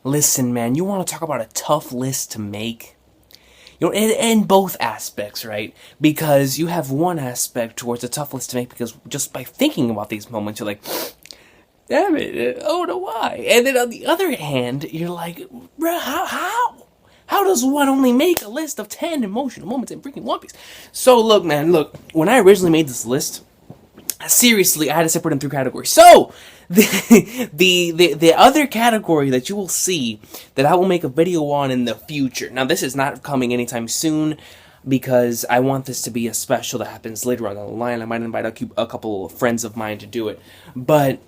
Listen, man, you want to talk about a tough list to make? You know, in both aspects, right? Because you have one aspect towards a tough list to make because just by thinking about these moments, you're like, damn it, oh no, why? And then on the other hand, you're like, bruh, how? How does one only make a list of 10 emotional moments in freaking One Piece? So look, man, look, when I originally made this list, seriously, I had to separate them through categories. So, the other category that you will see that I will make a video on in the future. Now, this is not coming anytime soon because I want this to be a special that happens later on down the line. I might invite a couple of friends of mine to do it. But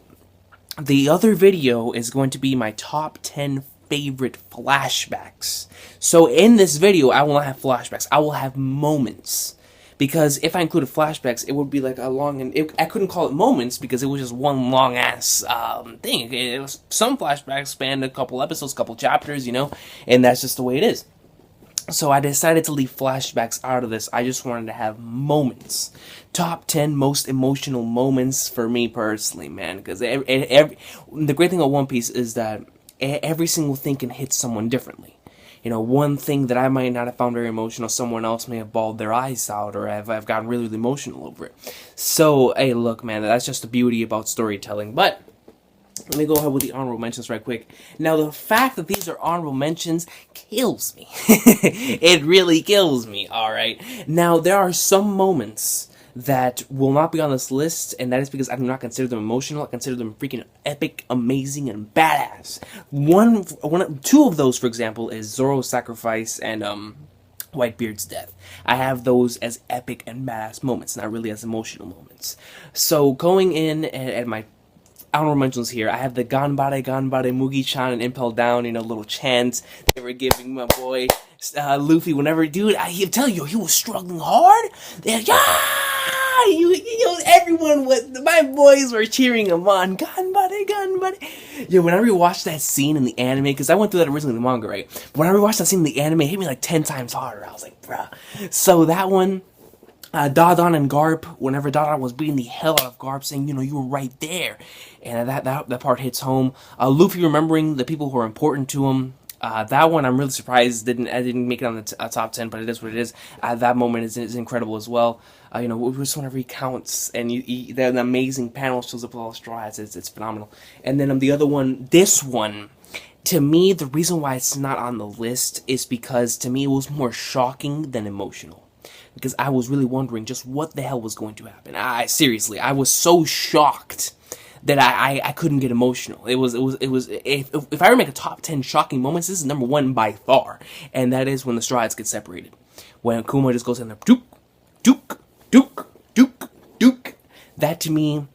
the other video is going to be my top 10 favorite flashbacks. So in this video, I will not have flashbacks. I will have moments. Because if I included flashbacks, it would be like a long, and I couldn't call it moments because it was just one long ass thing. It was, some flashbacks spanned a couple episodes, couple chapters, you know, and that's just the way it is. So I decided to leave flashbacks out of this. I just wanted to have moments. Top 10 most emotional moments for me personally, man. Because the great thing about One Piece is that every single thing can hit someone differently. You know, one thing that I might not have found very emotional, someone else may have bawled their eyes out, or I've gotten really, really emotional over it. So, hey, look, man, that's just the beauty about storytelling. But let me go ahead with the honorable mentions right quick. Now, the fact that these are honorable mentions kills me. It really kills me, alright? Now, there are some moments that will not be on this list, and that is because I do not consider them emotional. I consider them freaking epic, amazing, and badass. Two of those, for example, is Zoro's sacrifice and Whitebeard's death. I have those as epic and badass moments, not really as emotional moments. So going in at my honorable mentions here, I have the Ganbare Ganbare Mugi-chan and Impel Down, you know, little chants they were giving my boy Luffy whenever, dude, I tell you, he was struggling hard. They're everyone was, my boys were cheering him on. Ganbare, Ganbare. Yo, when I rewatched that scene in the anime, because I went through that originally in the manga, right? But when I rewatched that scene in the anime, it hit me like 10 times harder. I was like, bruh. So that one, Dodon and Garp, whenever Dodon was beating the hell out of Garp, saying, you know, you were right there. And that part hits home. Luffy remembering the people who are important to him. That one I'm really surprised I didn't make it on the top 10, but it is what it is. That moment is incredible as well. You know, just whenever he counts and the amazing panel shows up with all the straw hats, it's phenomenal. And then the other one, this one, to me, the reason why it's not on the list is because to me it was more shocking than emotional. Because I was really wondering just what the hell was going to happen. Seriously, I was so shocked that I couldn't get emotional. If I were to make a top 10 shocking moments, this is number one by far. And that is when the straw hats get separated. When Kuma just goes in there, Duke, Duke, Duke, Duke, Duke. That to me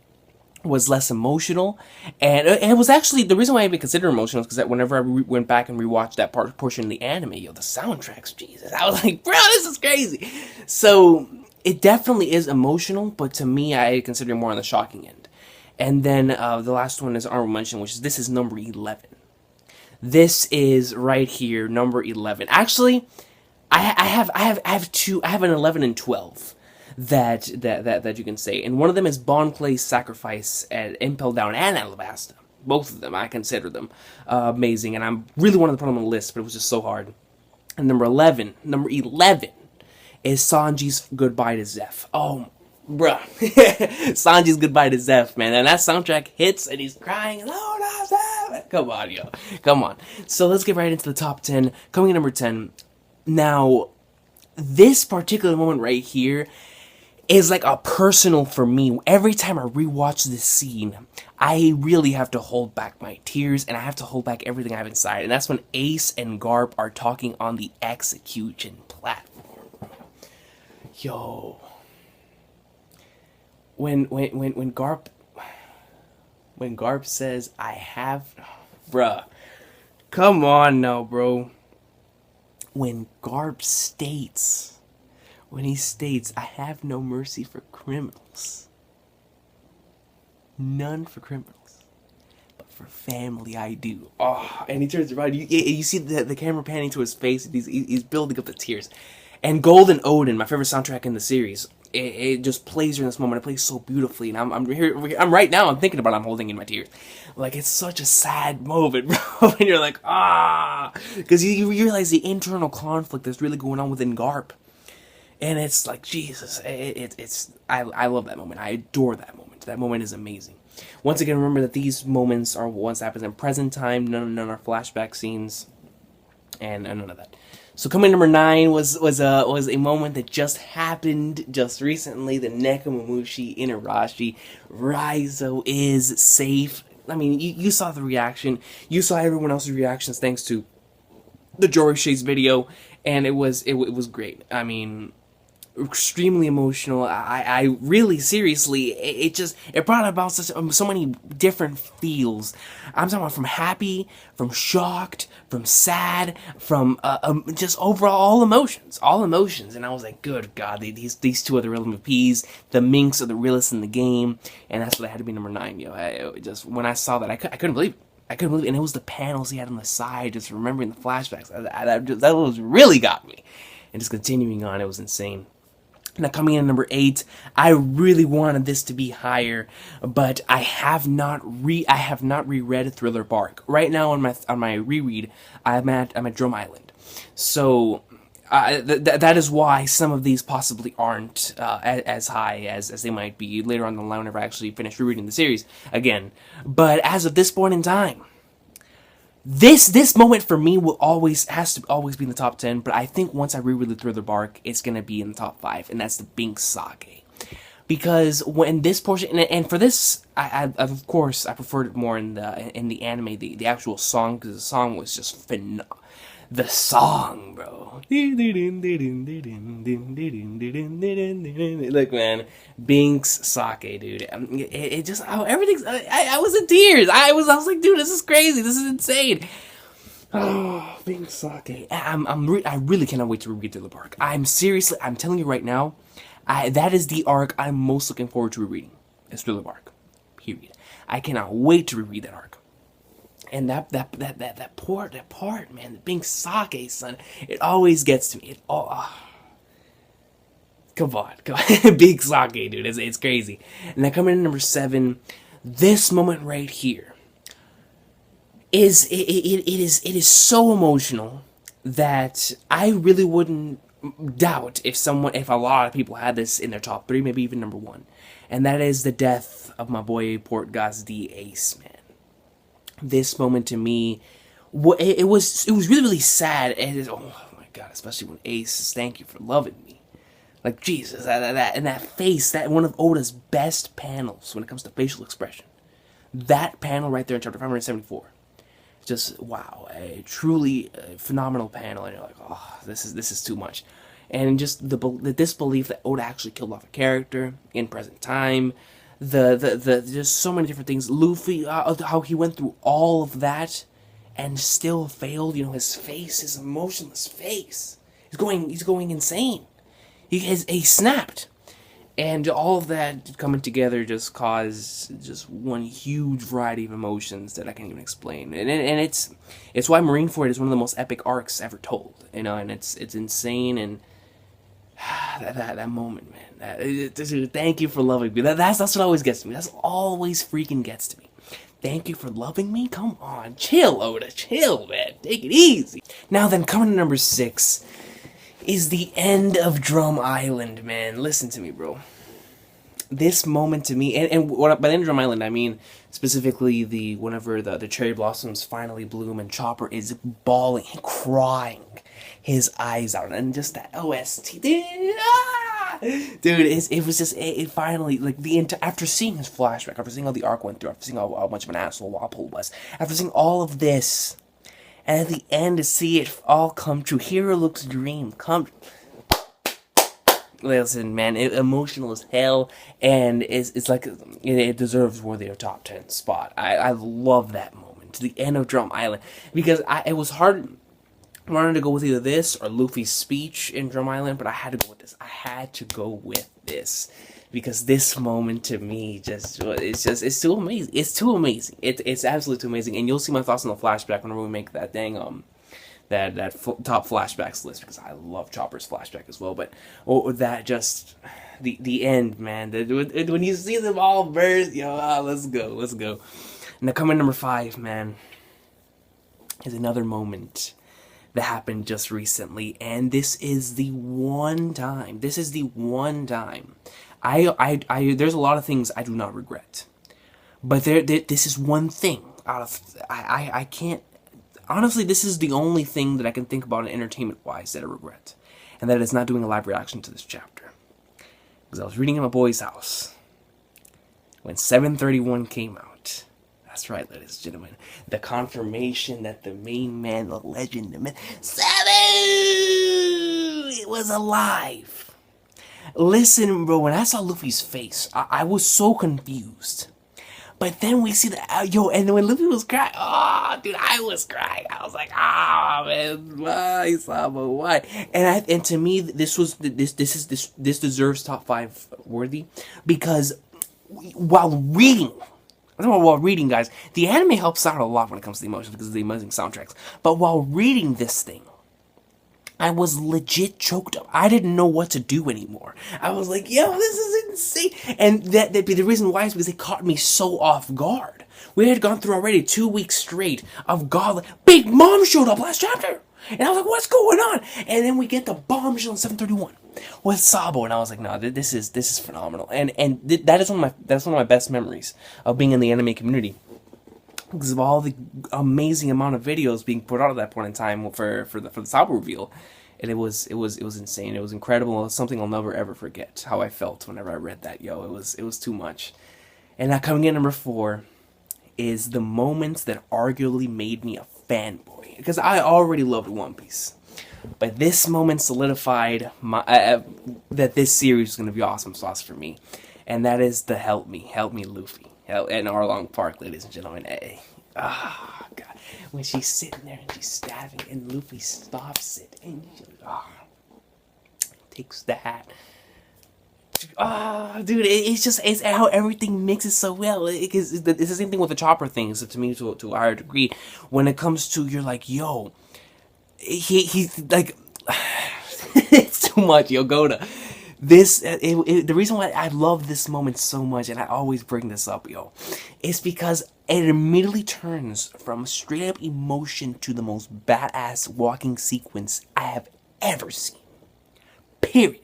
was less emotional, and it was actually the reason why I even consider emotional is because that whenever I went back and rewatched that portion of the anime, the soundtracks, Jesus, I was like, bro, this is crazy. So it definitely is emotional, but to me, I consider it more on the shocking end. And then the last one is honorable mention, which is this is number 11. This is right here, number 11. Actually, I have an 11 and 12. That you can say. And one of them is Bon Clay's sacrifice at Impel Down and Alabasta. Both of them, I consider them amazing. And I really wanted to put them on the list, but it was just so hard. And number 11 is Sanji's goodbye to Zeph. Oh, bruh. Sanji's goodbye to Zeph, man. And that soundtrack hits and he's crying. Oh, no, Zeph. Come on, yo. Come on. So let's get right into the top 10. Coming in number 10. Now, this particular moment right here is like a personal for me. Every time I rewatch this scene, I really have to hold back my tears and I have to hold back everything I have inside. And that's when Ace and Garp are talking on the execution platform. Yo. When Garp says, I have, bruh. Come on now, bro. When Garp states, I have no mercy for criminals. None for criminals. But for family, I do. Oh, and he turns around. You see the camera panning to his face. He's building up the tears. And Golden Odin, my favorite soundtrack in the series. it just plays during this moment. It plays so beautifully, and I'm here. I'm right now. I'm thinking about it, I'm holding in my tears. Like, it's such a sad moment, bro. And you're like, because you realize the internal conflict that's really going on within Garp, and it's like, Jesus. I love that moment. I adore that moment. That moment is amazing. Once again, remember that these moments are ones that happens in present time. None are flashback scenes, and none of that. So coming number 9 was a moment that just happened just recently. The Nekomamushi Inarashi Raizo is safe. I mean, you saw the reaction. You saw everyone else's reactions thanks to the Jorishi's video, and it was great. I mean, extremely emotional. I really, seriously, it brought about so many different feels. I'm talking about from happy, from shocked, from sad, from just overall all emotions. And I was like, good God, these two are the real MVPs. The Minks are the realest in the game, and that's what I had to be number 9. When I saw that, I couldn't believe it. I couldn't believe it. And it was the panels he had on the side, just remembering the flashbacks. That was really got me. And just continuing on, it was insane. Now coming in at number 8, I really wanted this to be higher, but I have not reread Thriller Bark. Right now on my reread, I'm at Drum Island, so that is why some of these possibly aren't as high as they might be later on the line whenever I actually finish rereading the series again. But as of this point in time, This moment for me has to always be in the top 10, but I think once I reread the Thriller Bark, it's gonna be in the top 5, and that's the Bink Sake. Because when this portion, and for this, I of course I preferred it more in the anime, the actual song, because the song was just phenomenal. The song, bro. Look, man, Bink's Sake, dude. It just, everything's. I was in tears. I was like, dude, this is crazy. This is insane. Oh, Bink's Sake. I really cannot wait to reread Thriller Bark. I'm telling you right now, that is the arc I'm most looking forward to rereading. It's Thriller Bark. Period. I cannot wait to reread that arc. And that part, man, the Bink Sake, son, it always gets to me. Come on. Bink Sake, dude, it's crazy. And then coming in number 7, this moment right here is so emotional that I really wouldn't doubt if a lot of people had this in their top 3, maybe even number 1, and that is the death of my boy Port Gazdi Ace, man. This moment to me, it was really, really sad, and oh my God, especially when Ace says, "Thank you for loving me." Like, Jesus, that face, that one of Oda's best panels when it comes to facial expression. That panel right there in chapter 574, just wow, a truly phenomenal panel, and you're like, oh, this is too much. And just the disbelief that Oda actually killed off a character in present time. Just so many different things. Luffy, how he went through all of that and still failed. His face, his emotionless face. He's going insane. He snapped, and all of that coming together just caused just one huge variety of emotions that I can't even explain. And it's why Marineford is one of the most epic arcs ever told. And it's insane. And that moment, man. Thank you for loving me. That's what always gets to me. That's always freaking gets to me. Thank you for loving me? Come on. Chill, Oda. Chill, man. Take it easy. Now then, coming to number 6 is the end of Drum Island, man. Listen to me, bro. This moment to me, and by the end of Drum Island, I mean specifically whenever the cherry blossoms finally bloom and Chopper is bawling, crying his eyes out, and just that OST, dude, it was just, it finally, like, after seeing his flashback, after seeing how the arc went through, after seeing how much of an asshole Walpole was, after seeing all of this, and at the end to see it all come true, Hero Look's dream come. Listen, man, emotional as hell, and it's like it deserves worthy of top 10 spot. I love that moment to the end of Drum Island, because it was hard. I wanted to go with either this or Luffy's speech in Drum Island, but I had to go with this. I had to go with this because this moment to me it's too amazing. It's too amazing. It's absolutely too amazing, and you'll see my thoughts on the flashback whenever we make that dang top flashbacks list because I love Chopper's flashback as well. But that just the end, man. When you see them all burst, let's go. Now coming number 5, man, is another moment that happened just recently, and this is the one time. I there's a lot of things I do not regret, but this is one thing out of I can't. Honestly, this is the only thing that I can think about entertainment-wise that I regret. And that is not doing a live reaction to this chapter. Because I was reading in my boy's house when 731 came out. That's right, ladies and gentlemen. The confirmation that the main man, the legend, the man, Sabu was alive. Listen, bro, when I saw Luffy's face, I was so confused. But then we see and when Luffy was crying, dude, I was crying. I was like, man, why, Sabo, why? And to me, this deserves top 5 worthy, because while reading, guys, the anime helps out a lot when it comes to the emotions because of the amazing soundtracks. But while reading this thing, I was legit choked up. I didn't know what to do anymore. I was like, yo, this is insane. And the reason why is because it caught me so off guard. We had gone through already 2 weeks straight of God. Big Mom showed up last chapter. And I was like, what's going on? And then we get the bombshell in 731 with Sabo. And I was like, no, this is phenomenal. And that's one of my best memories of being in the anime community, because of all the amazing amount of videos being put out at that point in time for the Sabo reveal. And it was insane. It was incredible. It was something I'll never ever forget how I felt whenever I read that. It was too much. And now coming in number 4 is the moments that arguably made me a fanboy, because I already loved One Piece, but this moment solidified that this series is going to be awesome sauce for me, and that is the help me Luffy at Arlong Park, ladies and gentlemen. God, when she's sitting there and she's stabbing and Luffy stops it and takes the hat. Dude, it's how everything mixes so well. It's the same thing with the Chopper things, to me, to a higher degree. When it comes to, you're like, yo, he's like, it's too much, yo, Goda. The reason why I love this moment so much, and I always bring this up, yo, is because it immediately turns from straight up emotion to the most badass walking sequence I have ever seen. Period.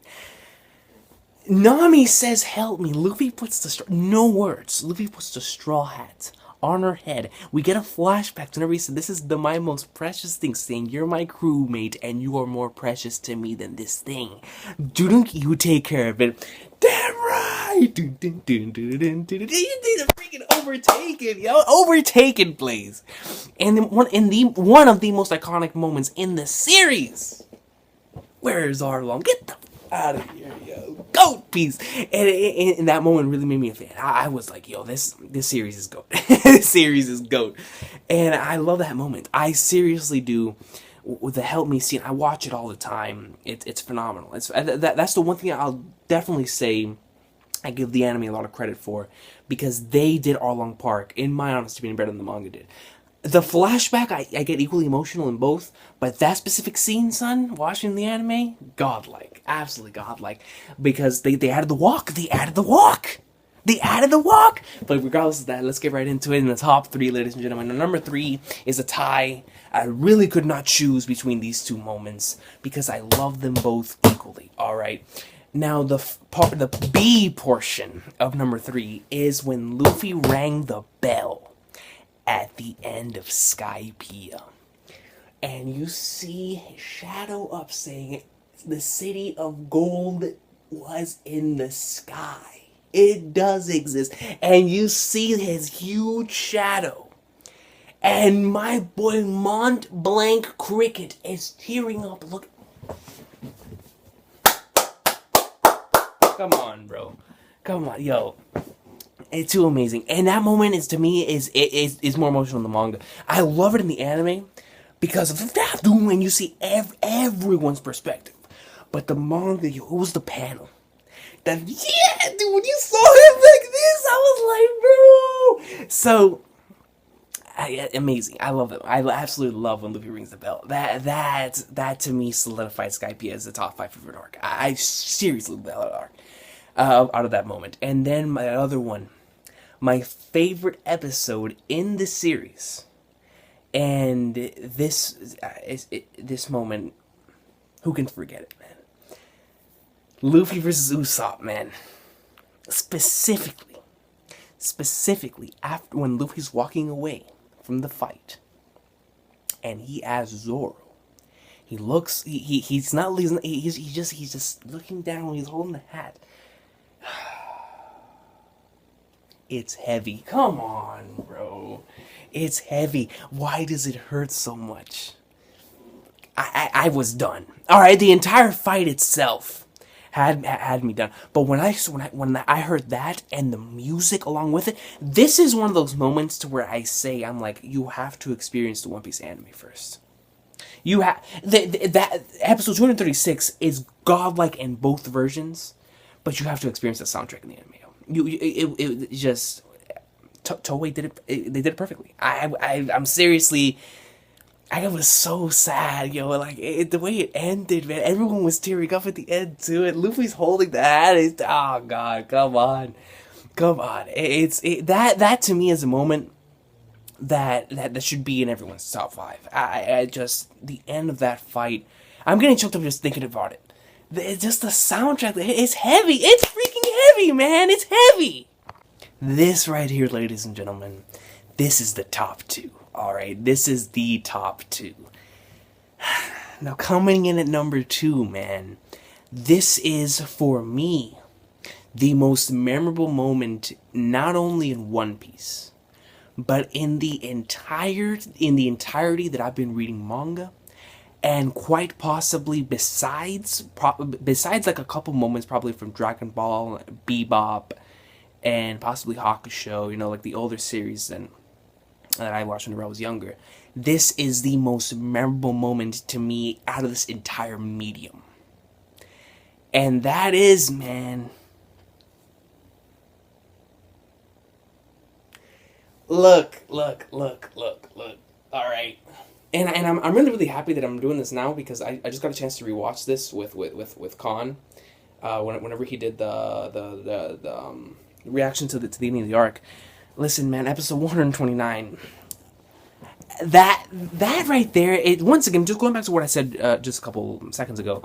Nami says, help me. Luffy puts no words. Luffy puts the straw hat on her head. We get a flashback to whenever he said, this is my most precious thing, saying, you're my crewmate and you are more precious to me than this thing. Don't you take care of it. Damn right. You did a freaking overtaken, yo. Overtaken, please. And then one of the most iconic moments in the series. Where's Arlong? Get the out of here, yo. Goat piece. And that moment really made me a fan. I was like, yo, this series is goat. This series is goat. And I love that moment. I seriously do. With the help me scene, I watch it all the time. It's phenomenal. That's the one thing I'll definitely say I give the anime a lot of credit for, because they did Arlong Park, in my honest opinion, better than the manga did. The flashback, I get equally emotional in both, but that specific scene, son, watching the anime, godlike. Absolutely godlike. Because they added the walk. But regardless of that, let's get right into it. In the top 3, ladies and gentlemen. The number 3 is a tie. I really could not choose between these two moments, because I love them both equally. Alright. Now, the B portion of number 3 is when Luffy rang the bell at the end of Skypiea. And you see his shadow up saying, the city of gold was in the sky. It does exist. And you see his huge shadow. And my boy Mont Blanc Cricket is tearing up. Look. Come on, bro. Come on, yo. It's too amazing. And that moment is, to me, is more emotional than the manga. I love it in the anime because of that, dude, when you see everyone's perspective. But the manga, yo, it was the panel. Dude, when you saw him like this, I was like, bro. So, Amazing. I love it. I absolutely love when Luffy rings the bell. That to me solidified Skype as the top 5 favorite arc. I seriously love that arc out of that moment. And then my other one, my favorite episode in the series, and this moment, who can forget it, man? Luffy versus Usopp, man. Specifically after when Luffy's walking away from the fight, and he asks Zoro. He looks. He's just looking down when he's holding the hat. It's heavy. Come on, bro. It's heavy. Why does it hurt so much? I was done. All right, the entire fight itself had me done. But when I heard that and the music along with it, this is one of those moments to where I say, I'm like, you have to experience the One Piece anime first. You have that episode 236 is godlike in both versions, but you have to experience the soundtrack in the anime. It just Toei did it. They did it perfectly. I'm seriously. I was so sad, yo. Like the way it ended, man. Everyone was tearing up at the end too. And Luffy's holding the hat. Oh God, come on. That to me is a moment that should be in everyone's top 5. I just the end of that fight. I'm getting choked up just thinking about it. It's just the soundtrack. It's heavy. It's freaking heavy, man. It's heavy. This right here, ladies and gentlemen, this is the top 2. Alright, this is the top 2. Now, coming in at number 2, man, this is, for me, the most memorable moment, not only in One Piece, but in the entirety that I've been reading manga, and quite possibly besides like a couple moments probably from Dragon Ball, Bebop, and possibly Hakusho, like the older series that I watched when I was younger. This is the most memorable moment to me out of this entire medium. And that is, man, look. All right. And I'm really happy that I'm doing this now because I just got a chance to rewatch this with Khan, whenever he did the reaction to the ending of the arc. Listen, man, episode 129. That right there, once again, just going back to what I said just a couple seconds ago,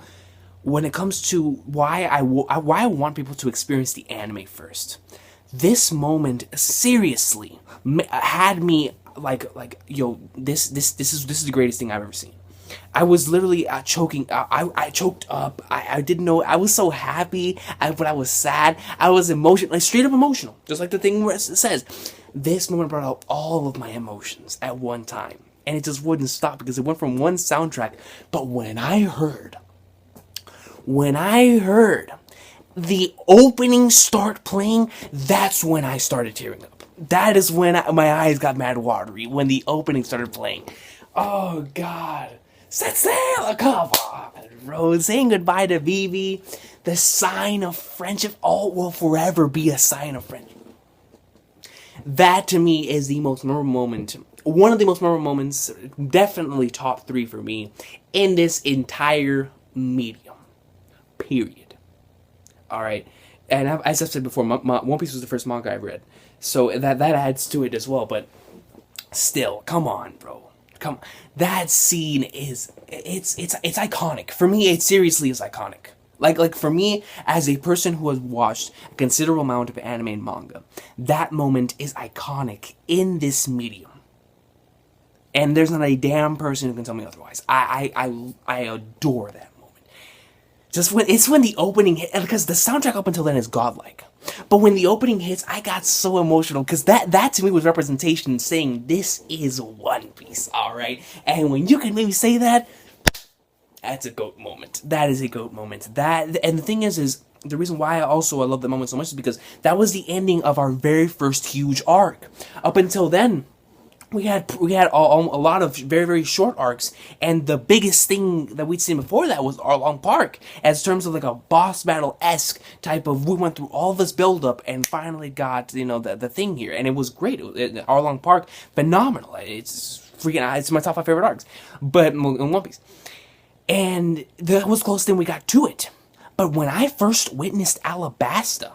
when it comes to why I want people to experience the anime first. This moment seriously had me like yo, this is the greatest thing I've ever seen. I was literally choking. I choked up. I didn't know. I was so happy, but I was sad. I was emotional, like straight up emotional, just like the thing where it says. This moment brought out all of my emotions at one time, and it just wouldn't stop because it went from one soundtrack. But when I heard the opening start playing, that's when I started tearing up. That is when my eyes got mad watery, when the opening started playing. Oh, God. Set sail! Come on, bro. Saying goodbye to Vivi. The sign of friendship. All will forever be a sign of friendship. That, to me, is the most memorable moment. One of the most memorable moments, definitely top 3 for me, in this entire medium. Period. Alright. And as I've said before, One Piece was the first manga I read. So that adds to it as well. But still, come on, bro. That scene is it's iconic. For me, it seriously is iconic. Like for me, as a person who has watched a considerable amount of anime and manga, that moment is iconic in this medium. And there's not a damn person who can tell me otherwise. I adore that moment. Just when the opening hit, because the soundtrack up until then is godlike. But when the opening hits, I got so emotional because that to me was representation saying this is One Piece, all right? And when you can maybe say that, that's a GOAT moment. That is a GOAT moment. And the thing is the reason why I love that moment so much is because that was the ending of our very first huge arc. Up until then, we had a lot of very, very short arcs, and the biggest thing that we'd seen before that was Arlong Park, as terms of like a boss battle-esque type of, we went through all this build-up and finally got, the thing here, and it was great. Arlong Park, phenomenal. It's my top 5 favorite arcs, but in One Piece. And that was the closest thing we got to it. But when I first witnessed Alabasta,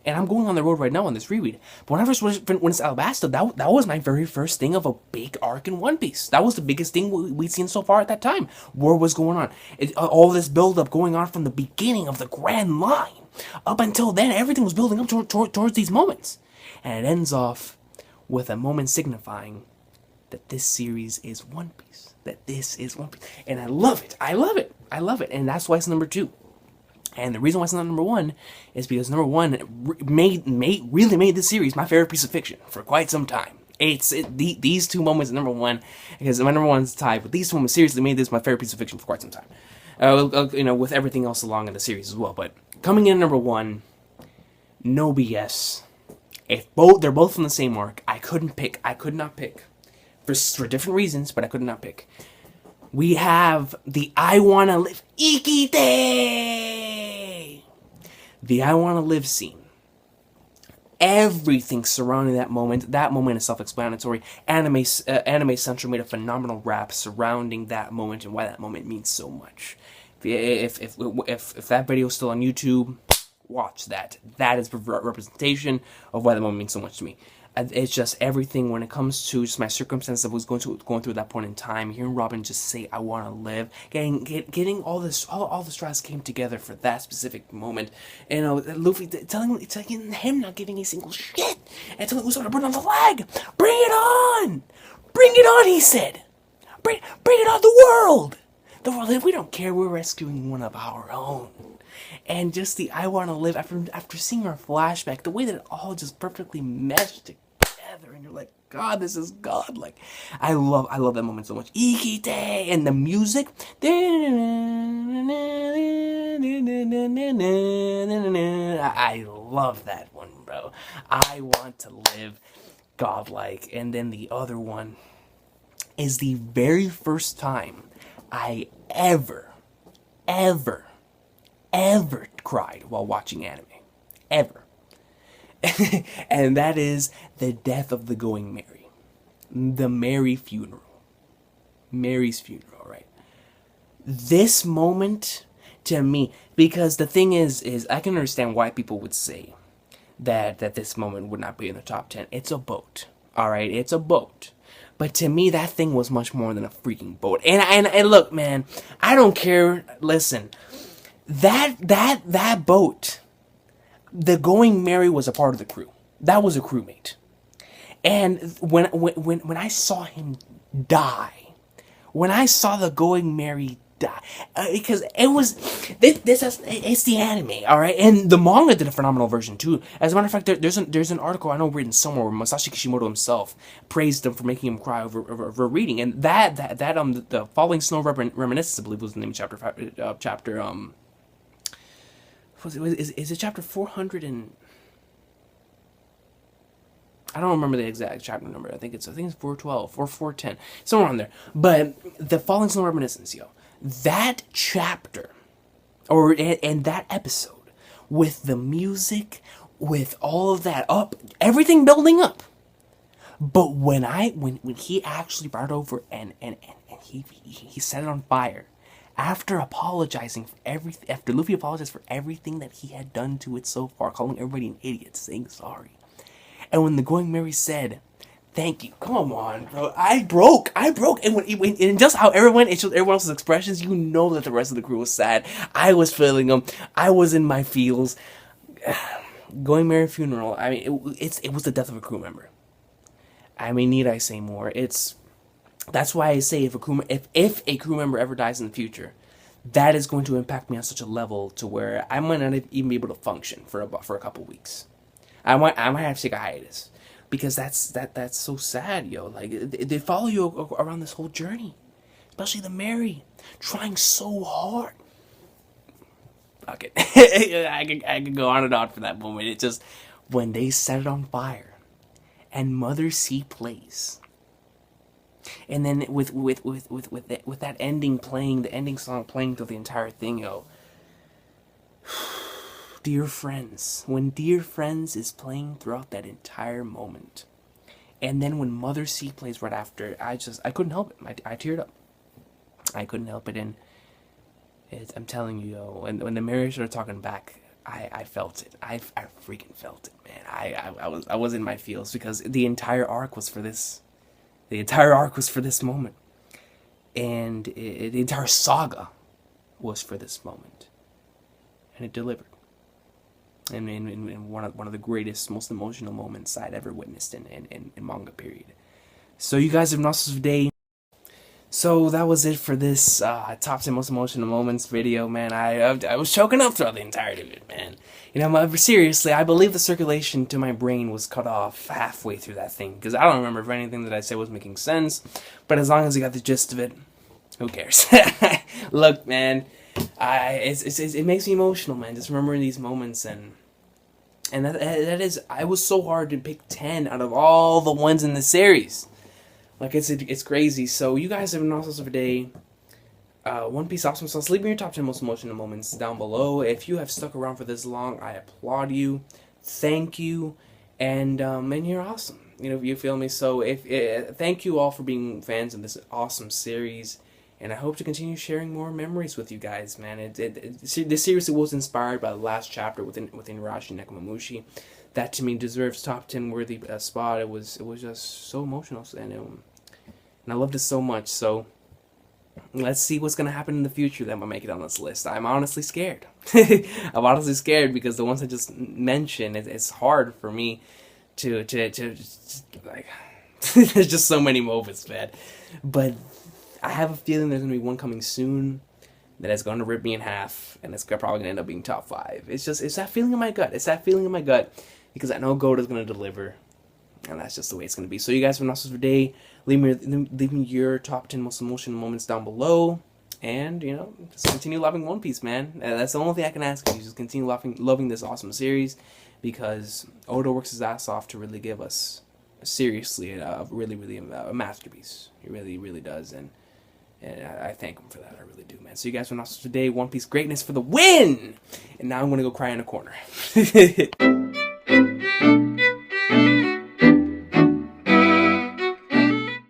and I'm going on the road right now on this reread, but when I first witnessed Alabasta, that was my very first thing of a big arc in One Piece. That was the biggest thing we'd seen so far at that time. War was going on. All this build-up going on from the beginning of the Grand Line. Up until then, everything was building up towards these moments. And it ends off with a moment signifying that this series is One Piece. That this is One Piece. And I love it. I love it. I love it. And that's why it's number 2. And the reason why it's not number 1 is because number 1 really made this series my favorite piece of fiction for quite some time. These 2 moments are number 1, because my number 1's tied, but these 2 moments seriously made this my favorite piece of fiction for quite some time. With everything else along in the series as well. But coming in at number 1, no BS. If they're both from the same arc, I could not pick. For different reasons, but I could not pick. We have the I Wanna Live Ikite! The I Wanna Live scene. Everything surrounding that moment is self-explanatory. Anime Central made a phenomenal rap surrounding that moment and why that moment means so much. If that video is still on YouTube, watch that. That is representation of why that moment means so much to me. It's just everything when it comes to just my circumstance that was going through at that point in time. Hearing Robin just say, "I want to live," getting all the straws came together for that specific moment. Luffy telling him not giving a single shit and telling Usopp to burn on the flag. Bring it on, bring it on. He said, "Bring it on the world. The world. We don't care. We're rescuing one of our own." And just the I want to live after seeing our flashback, the way that it all just perfectly meshed together, and you're like, God, this is God. Like, I love that moment so much. Ikite, and the music. I love that one, bro. I want to live godlike. And then the other one is the very first time I ever cried while watching anime. Ever. And that is the death of the Going Merry. The Merry funeral. Mary's funeral, right? This moment, to me, because the thing is I can understand why people would say that this moment would not be in the top 10. It's a boat. Alright? It's a boat. But to me, that thing was much more than a freaking boat. And look, man, I don't care. Listen, that boat, the Going Merry was a part of the crew. That was a crewmate. And when I saw him die, when I saw the Going Merry die, because it was it's the anime, all right, and the manga did a phenomenal version too. As a matter of fact, there's an article I know written somewhere where Masashi Kishimoto himself praised him for making him cry over reading, and the Falling Snow Reminiscence, I believe, was the name of chapter. Is it chapter 400 and I don't remember the exact chapter number. I think it's 412 or 410, somewhere on there. But the Falling Snow Reminiscence, that chapter, and that episode, with the music, with all of that everything building up. But when he actually brought over and he set it on fire, after Luffy apologized for everything that he had done to it so far, calling everybody an idiot, saying sorry. And when the Going Merry said, "Thank you," come on, bro, I broke. And just how everyone else's expressions, you know that the rest of the crew was sad. I was feeling them. I was in my feels. Going Merry funeral. I mean, it was the death of a crew member. I mean, need I say more? That's why I say if a crew member ever dies in the future, that is going to impact me on such a level to where I might not even be able to function for a couple weeks. I might have to take a hiatus, because that's so sad, yo. Like, they follow you around this whole journey, especially the Merry, trying so hard. Okay, I can go on and on for that moment. It just, when they set it on fire, and Mother C plays, And then with that ending playing, the ending song playing through the entire thing, yo. Dear Friends. When Dear Friends is playing throughout that entire moment. And then when Mother C plays right after, I couldn't help it. I teared up. I couldn't help it. And I'm telling you, yo, when the Marys started talking back, I felt it. I freaking felt it, man. I was in my feels because the entire arc was for this. The entire arc was for this moment. And the entire saga was for this moment. And it delivered. And in one of the greatest, most emotional moments I'd ever witnessed in manga, period. So you guys have Nostals of Day. So that was it for this top 10 most emotional moments video, man. I was choking up throughout the entirety of it, man. You know, seriously, I believe the circulation to my brain was cut off halfway through that thing. Because I don't remember if anything that I said was making sense. But as long as I got the gist of it, who cares? Look, man, it makes me emotional, man. Just remembering these moments, and that is, I was so hard to pick 10 out of all the ones in the series. Like, it's crazy. So you guys have Nostals of a Day. One Piece awesome sauce. Leave me your top 10 most emotional moments down below. If you have stuck around for this long, I applaud you. Thank you, and you're awesome. You know, you feel me. So thank you all for being fans of this awesome series. And I hope to continue sharing more memories with you guys, man. This series was inspired by the last chapter within Rashi Nekomamushi. That to me deserves top 10 worthy spot. It was just so emotional, and I loved it so much. So let's see what's gonna happen in the future that will make it on this list. I'm honestly scared. I'm honestly scared because the ones I just mentioned, it's hard for me to like. There's just so many moments, man. But I have a feeling there's going to be one coming soon that is going to rip me in half, and it's probably going to end up being top 5. It's that feeling in my gut. It's that feeling in my gut, because I know Gold is going to deliver, and that's just the way it's going to be. So you guys have Nostals of the Day. Leave me your top 10 most emotional moments down below, and, you know, just continue loving One Piece, man. That's the only thing I can ask you. Just continue loving this awesome series, because Oda works his ass off to really give us, seriously, really a masterpiece. He really does, and I thank him for that. I really do, man. So you guys are Nostals today. One Piece greatness for the win! And now I'm going to go cry in a corner.